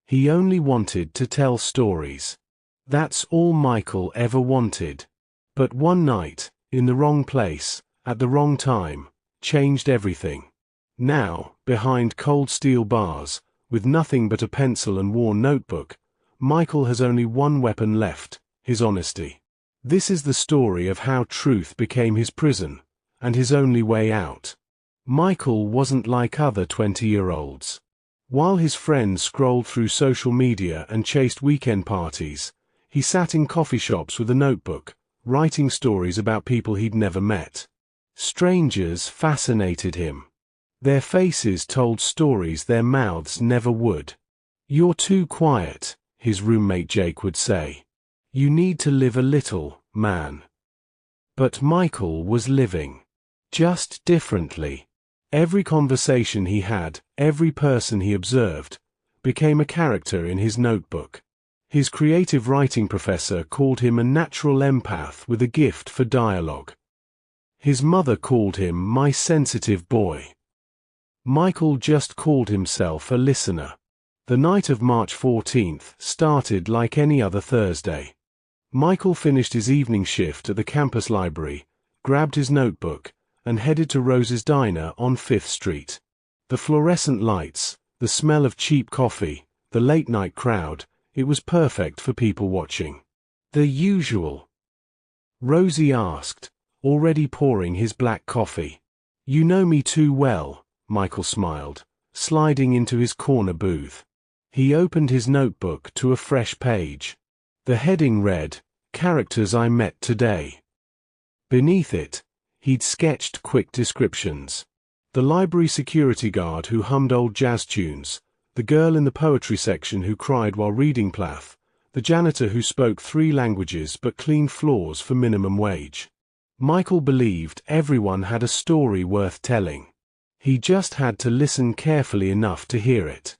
He only wanted to tell stories. That's all Michael ever wanted. But one night, in the wrong place, at the wrong time, changed everything. Now, behind cold steel bars, with nothing but a pencil and worn notebook, Michael has only one weapon left, his honesty. This is the story of how truth became his prison, and his only way out. Michael wasn't like other 20-year-olds. While his friends scrolled through social media and chased weekend parties, he sat in coffee shops with a notebook, writing stories about people he'd never met. Strangers fascinated him. Their faces told stories their mouths never would. "You're too quiet," his roommate Jake would say. "You need to live a little, man." But Michael was living. Just differently. Every conversation he had, every person he observed, became a character in his notebook. His creative writing professor called him a natural empath with a gift for dialogue. His mother called him my sensitive boy. Michael just called himself a listener. The night of March 14th started like any other Thursday. Michael finished his evening shift at the campus library, grabbed his notebook, and headed to Rose's Diner on 5th Street. The fluorescent lights, the smell of cheap coffee, the late-night crowd, it was perfect for people watching. "The usual?" Rosie asked, already pouring his black coffee. "You know me too well," Michael smiled, sliding into his corner booth. He opened his notebook to a fresh page. The heading read, "Characters I Met Today." Beneath it, he'd sketched quick descriptions. The library security guard who hummed old jazz tunes, the girl in the poetry section who cried while reading Plath, the janitor who spoke 3 languages but cleaned floors for minimum wage. Michael believed everyone had a story worth telling. He just had to listen carefully enough to hear it.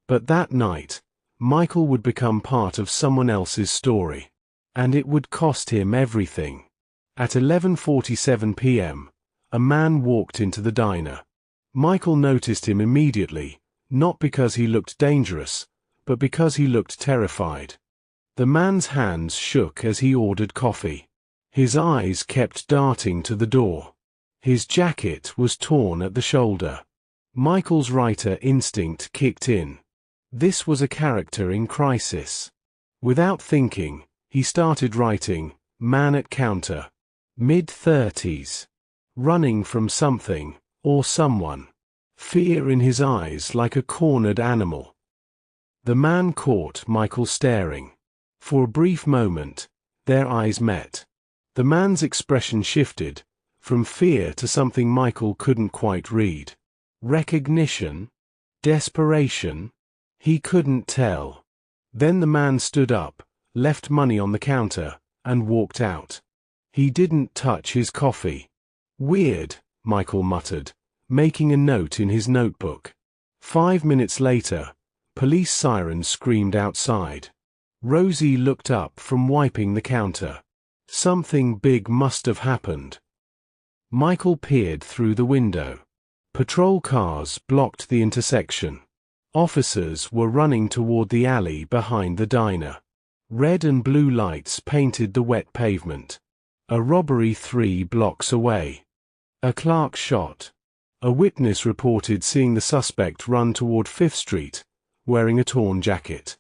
But that night, Michael would become part of someone else's story. And it would cost him everything. At 11:47 p.m., a man walked into the diner. Michael noticed him immediately, not because he looked dangerous, but because he looked terrified. The man's hands shook as he ordered coffee. His eyes kept darting to the door. His jacket was torn at the shoulder. Michael's writer instinct kicked in. This was a character in crisis. Without thinking, he started writing, "Man at counter. Mid-30s. Running from something, or someone. Fear in his eyes like a cornered animal." The man caught Michael staring. For a brief moment, their eyes met. The man's expression shifted, from fear to something Michael couldn't quite read. Recognition? Desperation? He couldn't tell. Then the man stood up, left money on the counter, and walked out. He didn't touch his coffee. "Weird," Michael muttered, making a note in his notebook. 5 minutes later, police sirens screamed outside. Rosie looked up from wiping the counter. Something big must have happened. Michael peered through the window. Patrol cars blocked the intersection. Officers were running toward the alley behind the diner. Red and blue lights painted the wet pavement. A robbery 3 blocks away. A clerk shot. A witness reported seeing the suspect run toward 5th Street, wearing a torn jacket.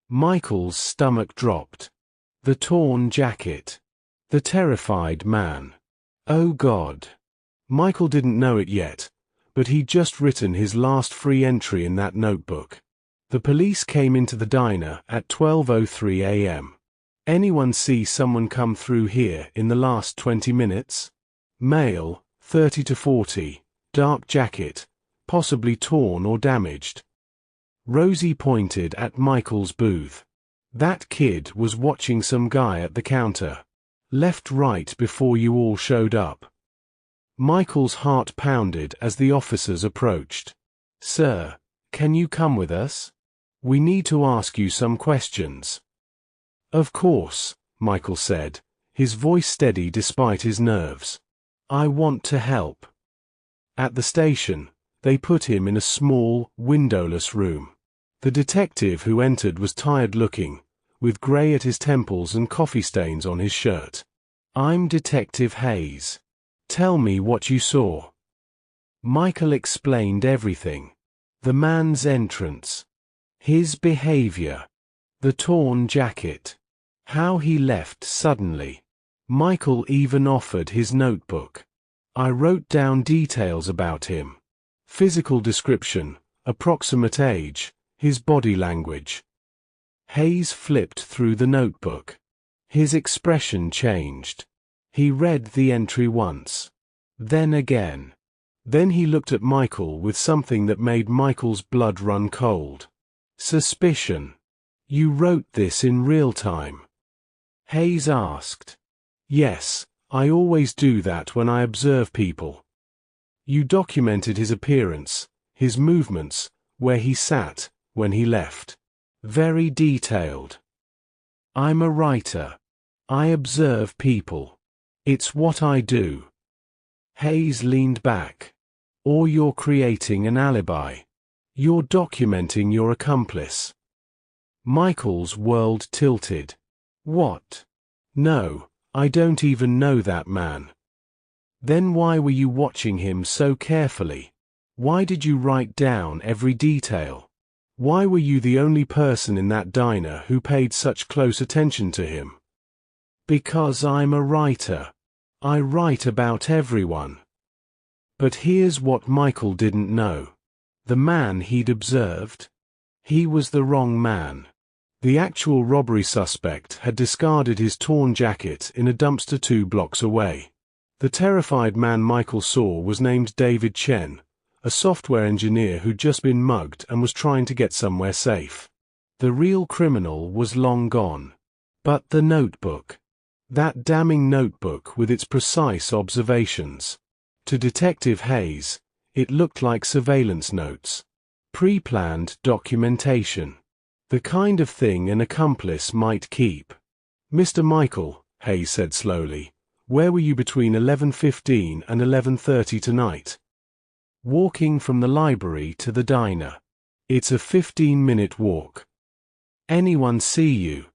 Michael's stomach dropped. The torn jacket. The terrified man. Oh God. Michael didn't know it yet, but he'd just written his last free entry in that notebook. The police came into the diner at 12:03 a.m. "Anyone see someone come through here in the last 20 minutes? Male, 30 to 40, dark jacket, possibly torn or damaged." Rosie pointed at Michael's booth. "That kid was watching some guy at the counter. Left right before you all showed up." Michael's heart pounded as the officers approached. "Sir, can you come with us? We need to ask you some questions." "Of course," Michael said, his voice steady despite his nerves. "I want to help." At the station, they put him in a small, windowless room. The detective who entered was tired-looking, with grey at his temples and coffee stains on his shirt. "I'm Detective Hayes. Tell me what you saw." Michael explained everything. The man's entrance, his behavior, the torn jacket, how he left suddenly. Michael even offered his notebook. "I wrote down details about him. Physical description, approximate age, his body language." Hayes flipped through the notebook. His expression changed. He read the entry once, then again. Then he looked at Michael with something that made Michael's blood run cold. Suspicion. "You wrote this in real time?" Hayes asked. "Yes, I always do that when I observe people." "You documented his appearance, his movements, where he sat, when he left. Very detailed." "I'm a writer. I observe people. It's what I do." Hayes leaned back. "Or you're creating an alibi. You're documenting your accomplice." Michael's world tilted. "What? No, I don't even know that man." "Then why were you watching him so carefully? Why did you write down every detail? Why were you the only person in that diner who paid such close attention to him?" "Because I'm a writer. I write about everyone." But here's what Michael didn't know. The man he'd observed? He was the wrong man. The actual robbery suspect had discarded his torn jacket in a dumpster 2 blocks away. The terrified man Michael saw was named David Chen, a software engineer who'd just been mugged and was trying to get somewhere safe. The real criminal was long gone. But the notebook. That damning notebook with its precise observations. To Detective Hayes, it looked like surveillance notes. Pre-planned documentation. The kind of thing an accomplice might keep. "Mr. Michael," Hayes said slowly, "where were you between 11:15 and 11:30 tonight?" "Walking from the library to the diner. It's a 15-minute walk." "Anyone see you?"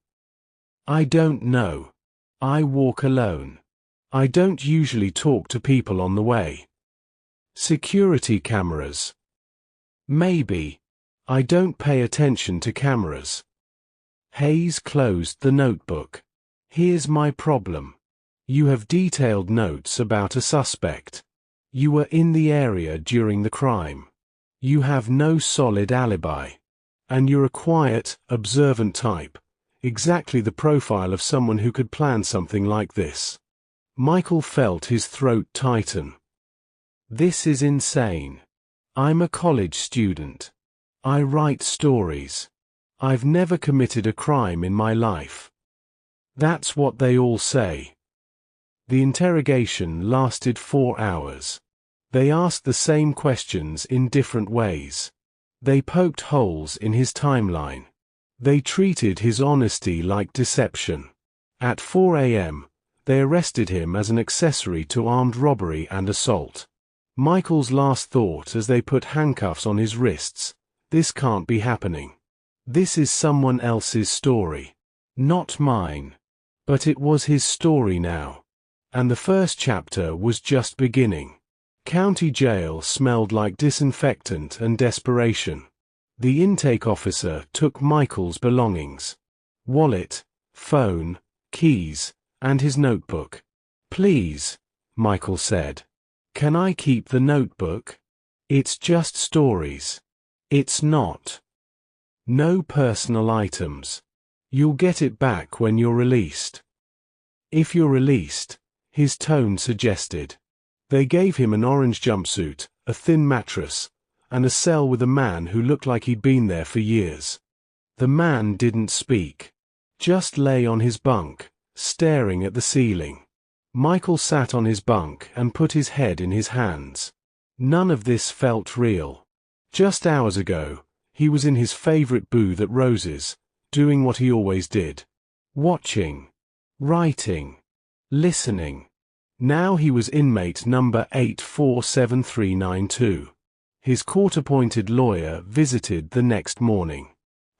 "I don't know. I walk alone. I don't usually talk to people on the way." "Security cameras?" "Maybe. I don't pay attention to cameras." Hayes closed the notebook. "Here's my problem. You have detailed notes about a suspect. You were in the area during the crime. You have no solid alibi. And you're a quiet, observant type, exactly the profile of someone who could plan something like this." Michael felt his throat tighten. "This is insane. I'm a college student. I write stories. I've never committed a crime in my life." "That's what they all say." The interrogation lasted 4 hours. They asked the same questions in different ways. They poked holes in his timeline. They treated his honesty like deception. At 4 a.m., they arrested him as an accessory to armed robbery and assault. Michael's last thought as they put handcuffs on his wrists: this can't be happening. This is someone else's story. Not mine. But it was his story now. And the first chapter was just beginning. County jail smelled like disinfectant and desperation. The intake officer took Michael's belongings. Wallet, phone, keys, and his notebook. "Please," Michael said. "Can I keep the notebook? It's just stories." "It's not. No personal items. You'll get it back when you're released." "If you're released," his tone suggested. They gave him an orange jumpsuit, a thin mattress, and a cell with a man who looked like he'd been there for years. The man didn't speak. Just lay on his bunk, staring at the ceiling. Michael sat on his bunk and put his head in his hands. None of this felt real. Just hours ago, he was in his favorite booth at Rose's, doing what he always did. Watching. Writing. Listening. Now he was inmate number 847392. His court-appointed lawyer visited the next morning.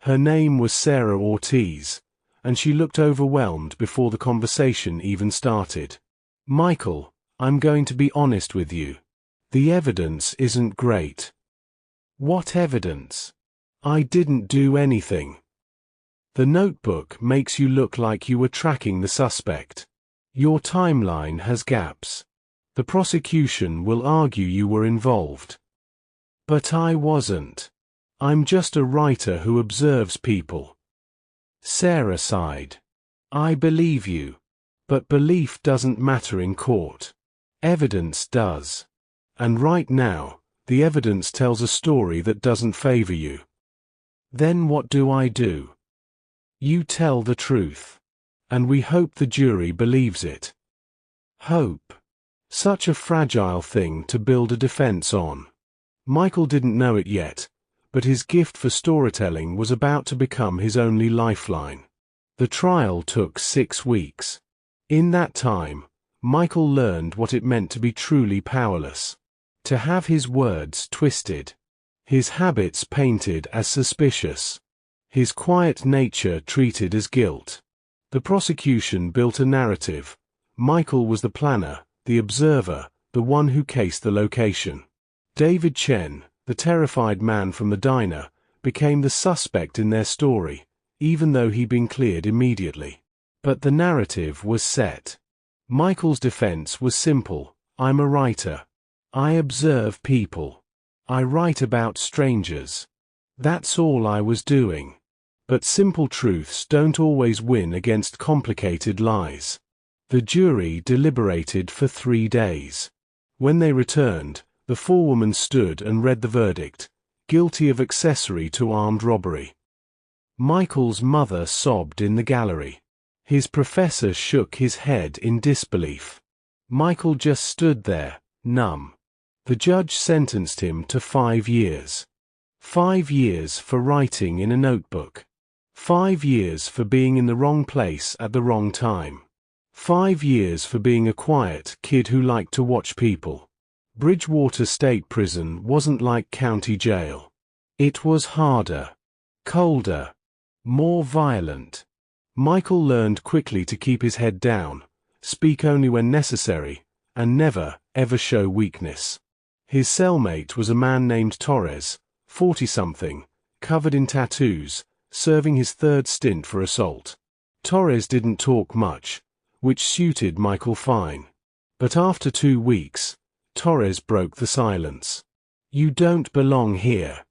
Her name was Sarah Ortiz, and she looked overwhelmed before the conversation even started. Michael, I'm going to be honest with you. The evidence isn't great. What evidence? I didn't do anything. The notebook makes you look like you were tracking the suspect. Your timeline has gaps. The prosecution will argue you were involved. But I wasn't. I'm just a writer who observes people. Sarah sighed. I believe you. But belief doesn't matter in court. Evidence does. And right now, the evidence tells a story that doesn't favor you. Then what do I do? You tell the truth. And we hope the jury believes it. Hope. Such a fragile thing to build a defense on. Michael didn't know it yet, but his gift for storytelling was about to become his only lifeline. The trial took 6 weeks. In that time, Michael learned what it meant to be truly powerless. To have his words twisted. His habits painted as suspicious. His quiet nature treated as guilt. The prosecution built a narrative. Michael was the planner, the observer, the one who cased the location. David Chen, the terrified man from the diner, became the suspect in their story, even though he'd been cleared immediately. But the narrative was set. Michael's defense was simple. I'm a writer. I observe people. I write about strangers. That's all I was doing. But simple truths don't always win against complicated lies. The jury deliberated for 3 days. When they returned, the forewoman stood and read the verdict, guilty of accessory to armed robbery. Michael's mother sobbed in the gallery. His professor shook his head in disbelief. Michael just stood there, numb. The judge sentenced him to 5 years. 5 years for writing in a notebook. 5 years for being in the wrong place at the wrong time. 5 years for being a quiet kid who liked to watch people. Bridgewater State Prison wasn't like county jail. It was harder, colder, more violent. Michael learned quickly to keep his head down, speak only when necessary, and never, ever show weakness. His cellmate was a man named Torres, 40-something, covered in tattoos, serving his 3rd stint for assault. Torres didn't talk much, which suited Michael fine. But after 2 weeks, Torres broke the silence. You don't belong here.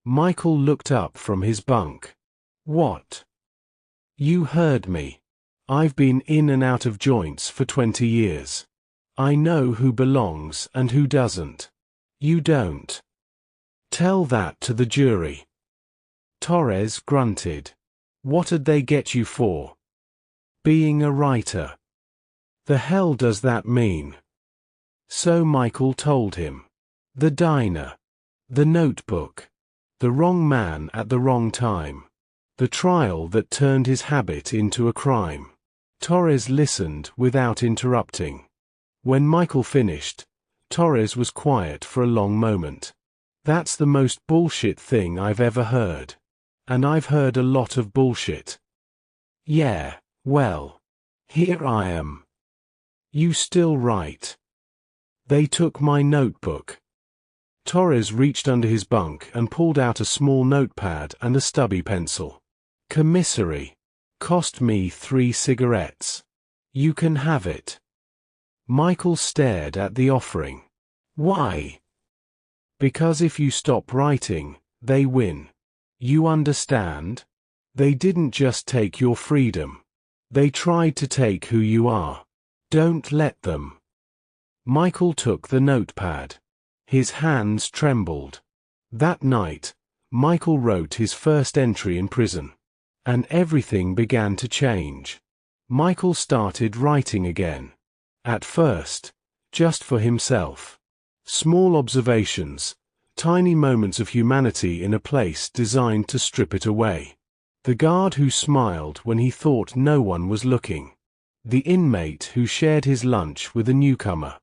Michael looked up from his bunk. What? You heard me. I've been in and out of joints for 20 years. I know who belongs and who doesn't. You don't. Tell that to the jury. Torres grunted. What'd they get you for? Being a writer. The hell does that mean? So Michael told him. The diner. The notebook. The wrong man at the wrong time. The trial that turned his habit into a crime. Torres listened without interrupting. When Michael finished, Torres was quiet for a long moment. That's the most bullshit thing I've ever heard. And I've heard a lot of bullshit. Yeah, well, here I am. You still write. They took my notebook. Torres reached under his bunk and pulled out a small notepad and a stubby pencil. Commissary. Cost me 3 cigarettes. You can have it. Michael stared at the offering. Why? Because if you stop writing, they win. You understand? They didn't just take your freedom. They tried to take who you are. Don't let them. Michael took the notepad. His hands trembled. That night, Michael wrote his first entry in prison. And everything began to change. Michael started writing again. At first, just for himself. Small observations, tiny moments of humanity in a place designed to strip it away. The guard who smiled when he thought no one was looking. The inmate who shared his lunch with a newcomer.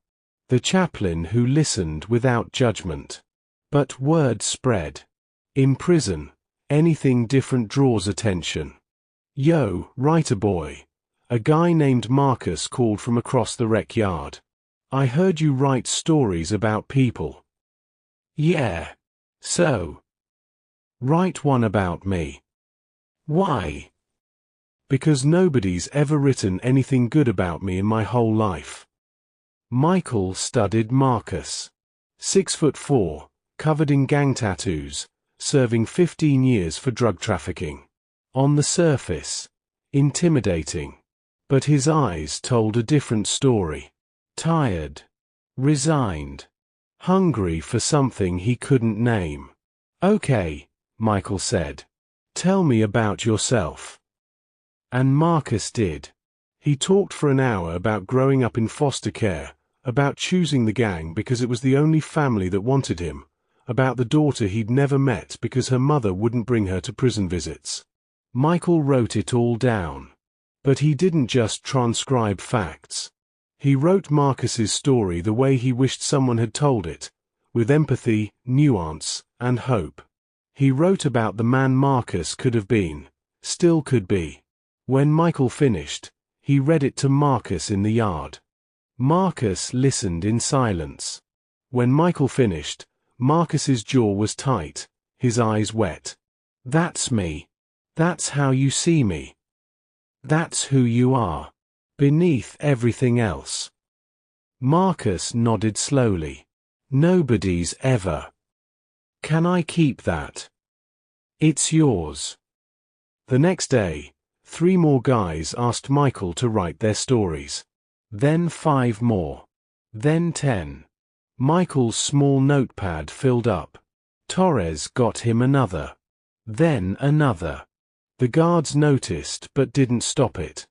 The chaplain who listened without judgment. But word spread. In prison, Anything different draws attention. Yo, writer boy. A guy named Marcus called from across the rec yard. I heard you write stories about people. Yeah. So? Write one about me. Why? Because nobody's ever written anything good about me in my whole life. Michael studied Marcus. 6'4", covered in gang tattoos, serving 15 years for drug trafficking. On the surface, intimidating. But his eyes told a different story. Tired. Resigned. Hungry for something he couldn't name. Okay, Michael said. Tell me about yourself. And Marcus did. He talked for an hour about growing up in foster care, about choosing the gang because it was the only family that wanted him, about the daughter he'd never met because her mother wouldn't bring her to prison visits. Michael wrote it all down. But he didn't just transcribe facts. He wrote Marcus's story the way he wished someone had told it, with empathy, nuance, and hope. He wrote about the man Marcus could have been, still could be. When Michael finished, he read it to Marcus in the yard. Marcus listened in silence. When Michael finished, Marcus's jaw was tight, his eyes wet. That's me. That's how you see me. That's who you are. Beneath everything else. Marcus nodded slowly. Nobody's ever. Can I keep that? It's yours. The next day, 3 more guys asked Michael to write their stories. Then 5 more. Then 10. Michael's small notepad filled up. Torres got him another. Then another. The guards noticed but didn't stop it.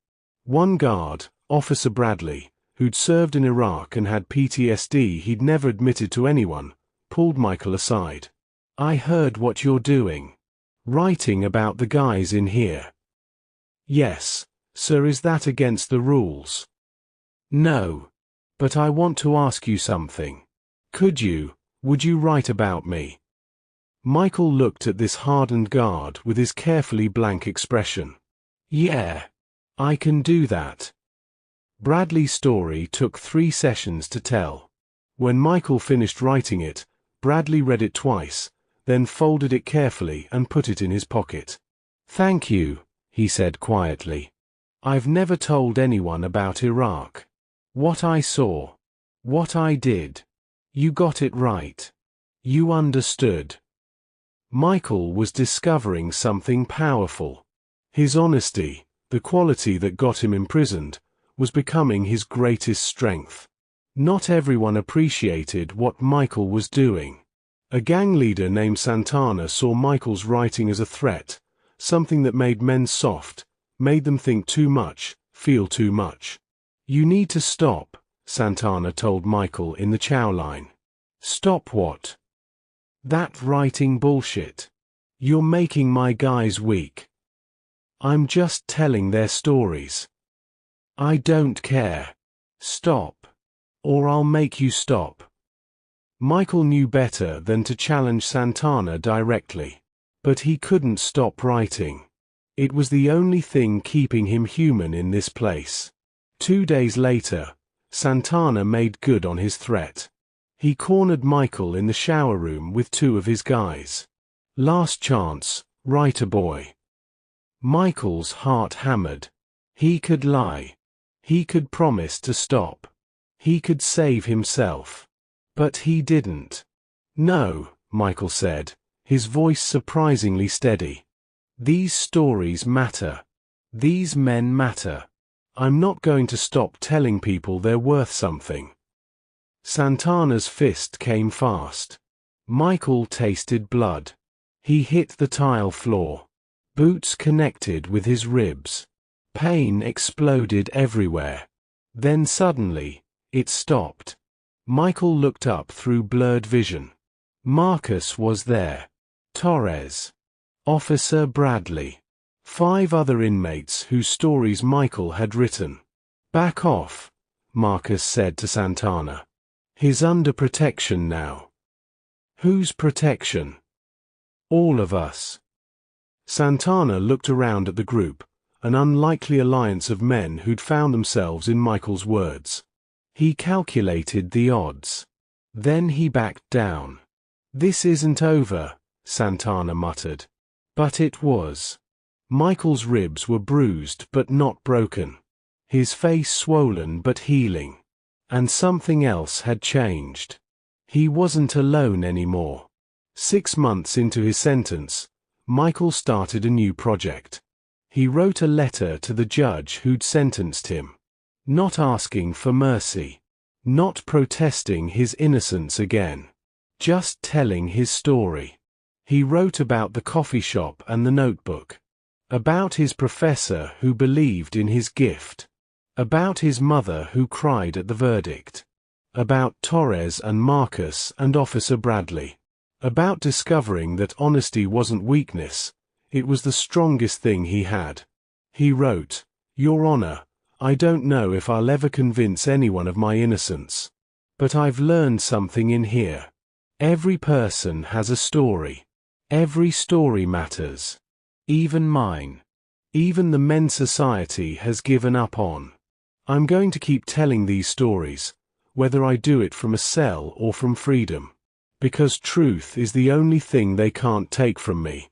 One guard, Officer Bradley, who'd served in Iraq and had PTSD he'd never admitted to anyone, pulled Michael aside. I heard what you're doing. Writing about the guys in here. Yes, sir. Is that against the rules? No. But I want to ask you something. Would you write about me? Michael looked at this hardened guard with his carefully blank expression. Yeah. I can do that. Bradley's story took 3 sessions to tell. When Michael finished writing it, Bradley read it twice, then folded it carefully and put it in his pocket. Thank you, he said quietly. I've never told anyone about Iraq. What I saw. What I did. You got it right. You understood. Michael was discovering something powerful. His honesty, the quality that got him imprisoned, was becoming his greatest strength. Not everyone appreciated what Michael was doing. A gang leader named Santana saw Michael's writing as a threat, something that made men soft, made them think too much, feel too much. You need to stop, Santana told Michael in the chow line. Stop what? That writing bullshit. You're making my guys weak. I'm just telling their stories. I don't care. Stop. Or I'll make you stop. Michael knew better than to challenge Santana directly. But he couldn't stop writing. It was the only thing keeping him human in this place. 2 days later, Santana made good on his threat. He cornered Michael in the shower room with 2 of his guys. Last chance, writer boy. Michael's heart hammered. He could lie. He could promise to stop. He could save himself. But he didn't. No, Michael said, his voice surprisingly steady. These stories matter. These men matter. I'm not going to stop telling people they're worth something. Santana's fist came fast. Michael tasted blood. He hit the tile floor. Boots connected with his ribs. Pain exploded everywhere. Then suddenly, it stopped. Michael looked up through blurred vision. Marcus was there. Torres. Officer Bradley. 5 other inmates whose stories Michael had written. Back off, Marcus said to Santana. He's under protection now. Whose protection? All of us. Santana looked around at the group, an unlikely alliance of men who'd found themselves in Michael's words. He calculated the odds. Then he backed down. "This isn't over," Santana muttered. But it was. Michael's ribs were bruised but not broken. His face swollen but healing. And something else had changed. He wasn't alone anymore. 6 months into his sentence, Michael started a new project. He wrote a letter to the judge who'd sentenced him. Not asking for mercy. Not protesting his innocence again. Just telling his story. He wrote about the coffee shop and the notebook. About his professor who believed in his gift. About his mother who cried at the verdict. About Torres and Marcus and Officer Bradley. About discovering that honesty wasn't weakness, it was the strongest thing he had. He wrote, "Your Honor, I don't know if I'll ever convince anyone of my innocence. But I've learned something in here. Every person has a story. Every story matters. Even mine. Even the men society has given up on. I'm going to keep telling these stories, whether I do it from a cell or from freedom. Because truth is the only thing they can't take from me."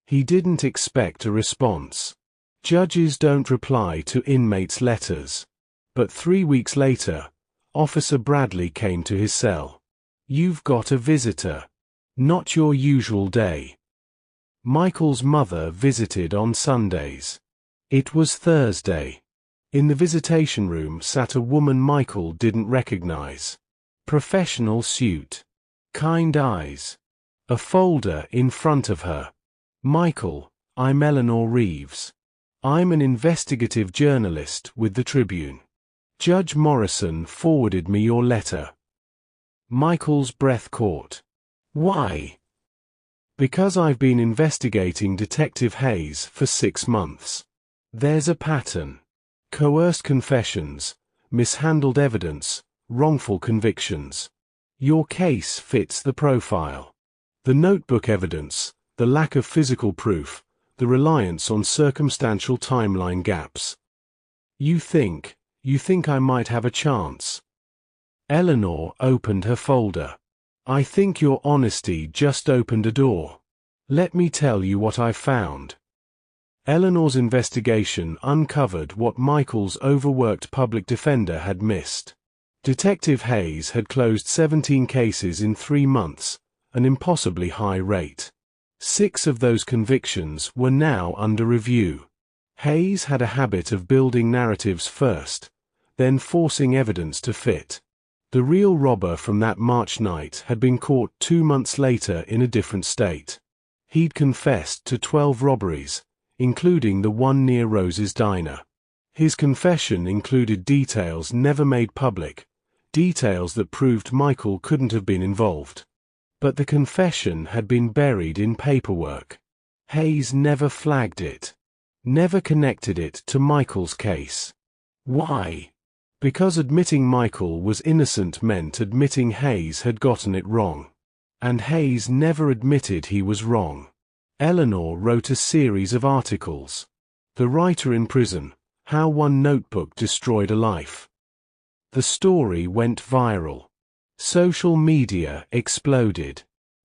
He didn't expect a response. Judges don't reply to inmates' letters. But 3 weeks later, Officer Bradley came to his cell. "You've got a visitor. Not your usual day." Michael's mother visited on Sundays. It was Thursday. In the visitation room sat a woman Michael didn't recognize. Professional suit. Kind eyes. A folder in front of her. "Michael, I'm Eleanor Reeves. I'm an investigative journalist with the Tribune. Judge Morrison forwarded me your letter." Michael's breath caught. "Why?" "Because I've been investigating Detective Hayes for 6 months. There's a pattern. Coerced confessions, mishandled evidence, wrongful convictions. Your case fits the profile. The notebook evidence, the lack of physical proof, the reliance on circumstantial timeline gaps. You think I might have a chance?" Eleanor opened her folder. "I think your honesty just opened a door. Let me tell you what I found." Eleanor's investigation uncovered what Michael's overworked public defender had missed. Detective Hayes had closed 17 cases in 3 months, an impossibly high rate. 6 of those convictions were now under review. Hayes had a habit of building narratives first, then forcing evidence to fit. The real robber from that March night had been caught 2 months later in a different state. He'd confessed to 12 robberies, including the one near Rose's diner. His confession included details never made public, details that proved Michael couldn't have been involved. But the confession had been buried in paperwork. Hayes never flagged it. Never connected it to Michael's case. Why? Because admitting Michael was innocent meant admitting Hayes had gotten it wrong. And Hayes never admitted he was wrong. Eleanor wrote a series of articles. The Writer in Prison, How One Notebook Destroyed a Life. The story went viral. Social media exploded.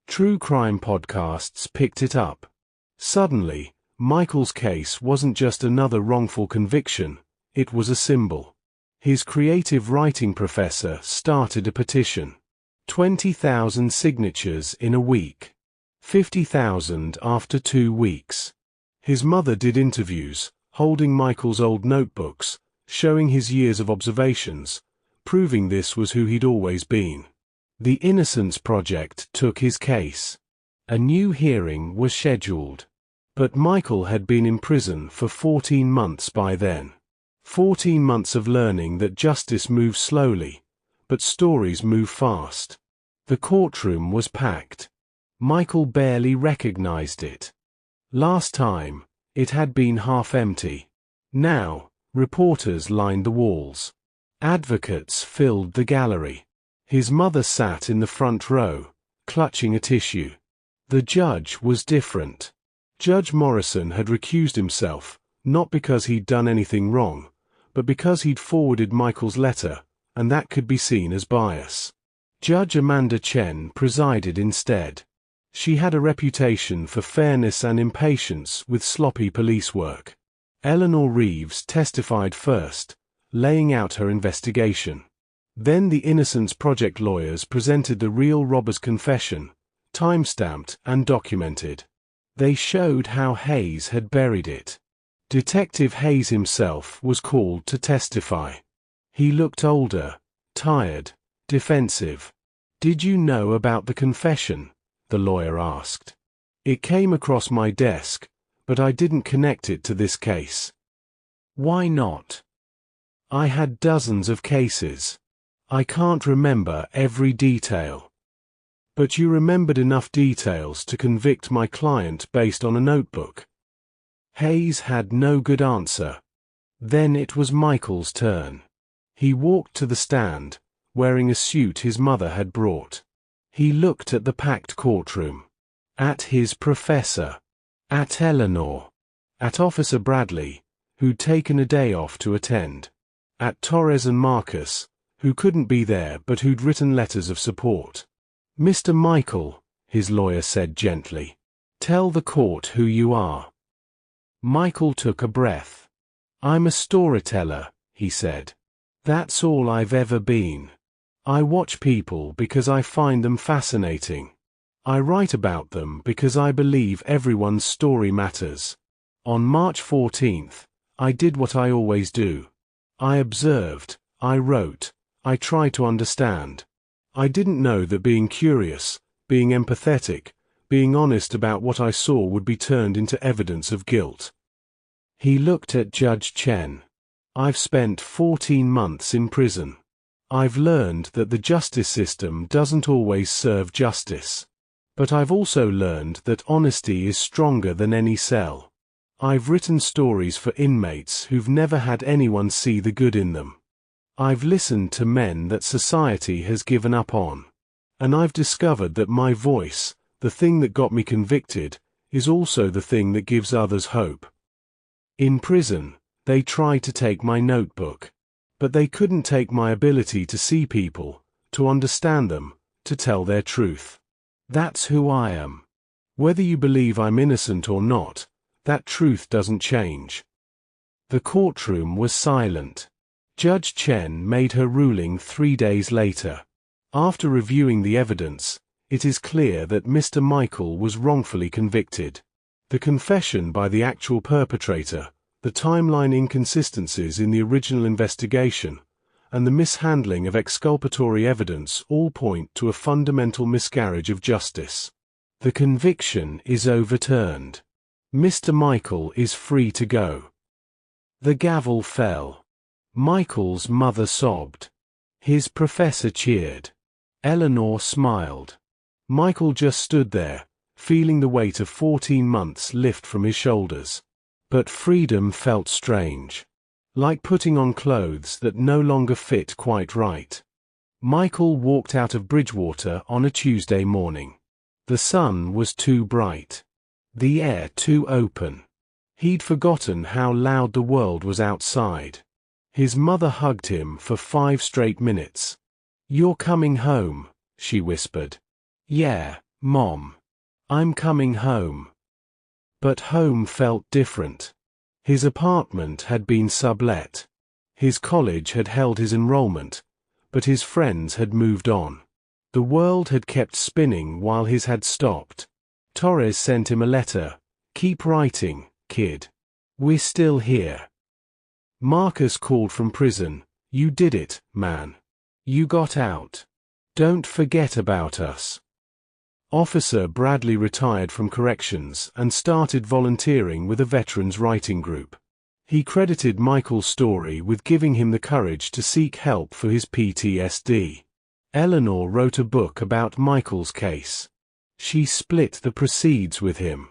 True crime podcasts picked it up. Suddenly, Michael's case wasn't just another wrongful conviction, it was a symbol. His creative writing professor started a petition. 20,000 signatures in a week. 50,000 after 2 weeks. His mother did interviews, holding Michael's old notebooks, showing his years of observations, proving this was who he'd always been. The Innocence Project took his case. A new hearing was scheduled. But Michael had been in prison for 14 months by then. 14 months of learning that justice moves slowly, but stories move fast. The courtroom was packed. Michael barely recognized it. Last time, it had been half empty. Now, reporters lined the walls. Advocates filled the gallery. His mother sat in the front row, clutching a tissue. The judge was different. Judge Morrison had recused himself, not because he'd done anything wrong, but because he'd forwarded Michael's letter, and that could be seen as bias. Judge Amanda Chen presided instead. She had a reputation for fairness and impatience with sloppy police work. Eleanor Reeves testified first, laying out her investigation. Then the Innocence Project lawyers presented the real robber's confession, time-stamped and documented. They showed how Hayes had buried it. Detective Hayes himself was called to testify. He looked older, tired, defensive. "Did you know about the confession?" the lawyer asked. "It came across my desk, but I didn't connect it to this case." "Why not?" "I had dozens of cases. I can't remember every detail." "But you remembered enough details to convict my client based on a notebook." Hayes had no good answer. Then it was Michael's turn. He walked to the stand, wearing a suit his mother had brought. He looked at the packed courtroom. At his professor. At Eleanor. At Officer Bradley, who'd taken a day off to attend. At Torres and Marcus, who couldn't be there but who'd written letters of support. "Mr. Michael," his lawyer said gently, "tell the court who you are." Michael took a breath. "I'm a storyteller," he said. "That's all I've ever been. I watch people because I find them fascinating. I write about them because I believe everyone's story matters. On March 14th, I did what I always do. I observed, I wrote, I tried to understand. I didn't know that being curious, being empathetic, being honest about what I saw would be turned into evidence of guilt." He looked at Judge Chen. "I've spent 14 months in prison. I've learned that the justice system doesn't always serve justice. But I've also learned that honesty is stronger than any cell. I've written stories for inmates who've never had anyone see the good in them. I've listened to men that society has given up on. And I've discovered that my voice, the thing that got me convicted, is also the thing that gives others hope. In prison, they tried to take my notebook. But they couldn't take my ability to see people, to understand them, to tell their truth. That's who I am. Whether you believe I'm innocent or not, that truth doesn't change." The courtroom was silent. Judge Chen made her ruling 3 days later. After reviewing the evidence, it is clear that Mr. Michael was wrongfully convicted. The confession by the actual perpetrator, the timeline inconsistencies in the original investigation, and the mishandling of exculpatory evidence all point to a fundamental miscarriage of justice. The conviction is overturned. Mr. Michael is free to go. The gavel fell. Michael's mother sobbed. His professor cheered. Eleanor smiled. Michael just stood there, feeling the weight of 14 months lift from his shoulders. But freedom felt strange. Like putting on clothes that no longer fit quite right. Michael walked out of Bridgewater on a Tuesday morning. The sun was too bright. The air too open. He'd forgotten how loud the world was outside. His mother hugged him for 5 straight minutes. "You're coming home," she whispered. "Yeah, Mom. I'm coming home." But home felt different. His apartment had been sublet. His college had held his enrollment, but his friends had moved on. The world had kept spinning while his had stopped. Torres sent him a letter. "Keep writing, kid. We're still here." Marcus called from prison. "You did it, man. You got out. Don't forget about us." Officer Bradley retired from corrections and started volunteering with a veterans writing group. He credited Michael's story with giving him the courage to seek help for his PTSD. Eleanor wrote a book about Michael's case. She split the proceeds with him.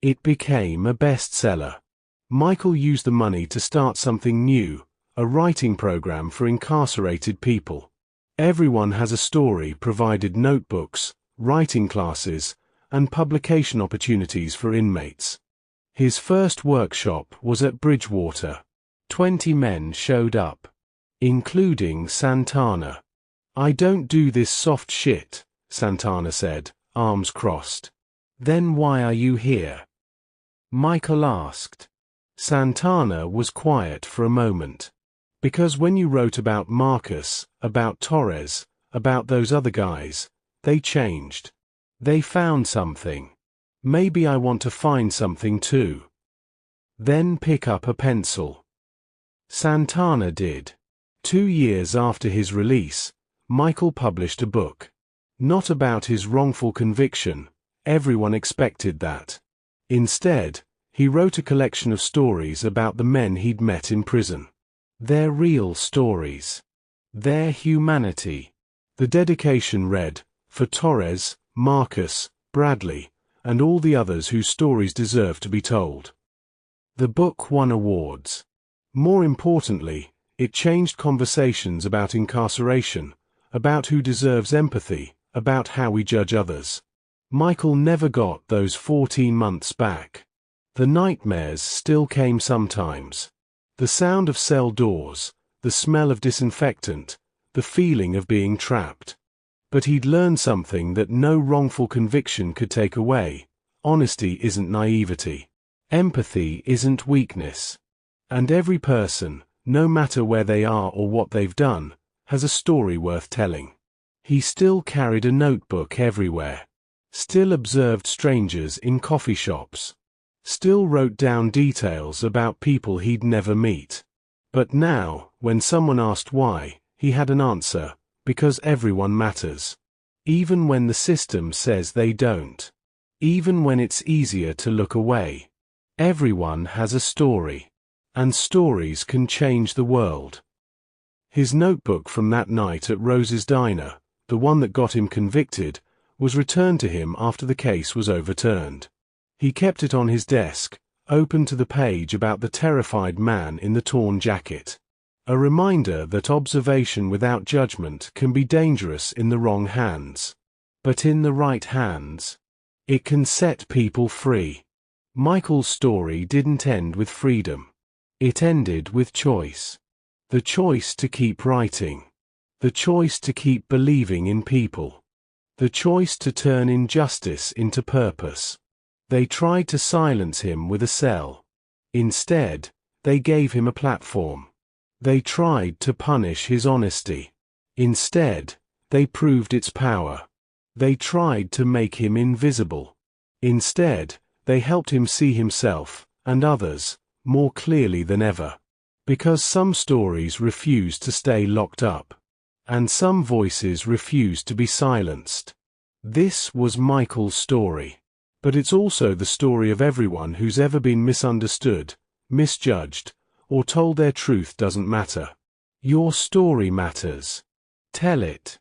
It became a bestseller. Michael used the money to start something new, a writing program for incarcerated people. Everyone Has a Story provided notebooks, writing classes, and publication opportunities for inmates. His first workshop was at Bridgewater. 20 men showed up, including Santana. "I don't do this soft shit," Santana said, arms crossed. "Then why are you here?" Michael asked. Santana was quiet for a moment. "Because when you wrote about Marcus, about Torres, about those other guys, they changed. They found something. Maybe I want to find something too." "Then pick up a pencil." Santana did. 2 years after his release, Michael published a book. Not about his wrongful conviction, everyone expected that. Instead, he wrote a collection of stories about the men he'd met in prison. Their real stories. Their humanity. The dedication read, "For Torres, Marcus, Bradley, and all the others whose stories deserve to be told." The book won awards. More importantly, it changed conversations about incarceration, about who deserves empathy, about how we judge others. Michael never got those 14 months back. The nightmares still came sometimes. The sound of cell doors, the smell of disinfectant, the feeling of being trapped. But he'd learned something that no wrongful conviction could take away. Honesty isn't naivety. Empathy isn't weakness. And every person, no matter where they are or what they've done, has a story worth telling. He still carried a notebook everywhere. Still observed strangers in coffee shops. Still wrote down details about people he'd never meet. But now, when someone asked why, he had an answer: because everyone matters. Even when the system says they don't. Even when it's easier to look away. Everyone has a story. And stories can change the world. His notebook from that night at Rose's Diner, the one that got him convicted, was returned to him after the case was overturned. He kept it on his desk, open to the page about the terrified man in the torn jacket. A reminder that observation without judgment can be dangerous in the wrong hands. But in the right hands, it can set people free. Michael's story didn't end with freedom. It ended with choice. The choice to keep writing. The choice to keep believing in people. The choice to turn injustice into purpose. They tried to silence him with a cell. Instead, they gave him a platform. They tried to punish his honesty. Instead, they proved its power. They tried to make him invisible. Instead, they helped him see himself, and others, more clearly than ever. Because some stories refuse to stay locked up. And some voices refuse to be silenced. This was Michael's story. But it's also the story of everyone who's ever been misunderstood, misjudged, or told their truth doesn't matter. Your story matters. Tell it.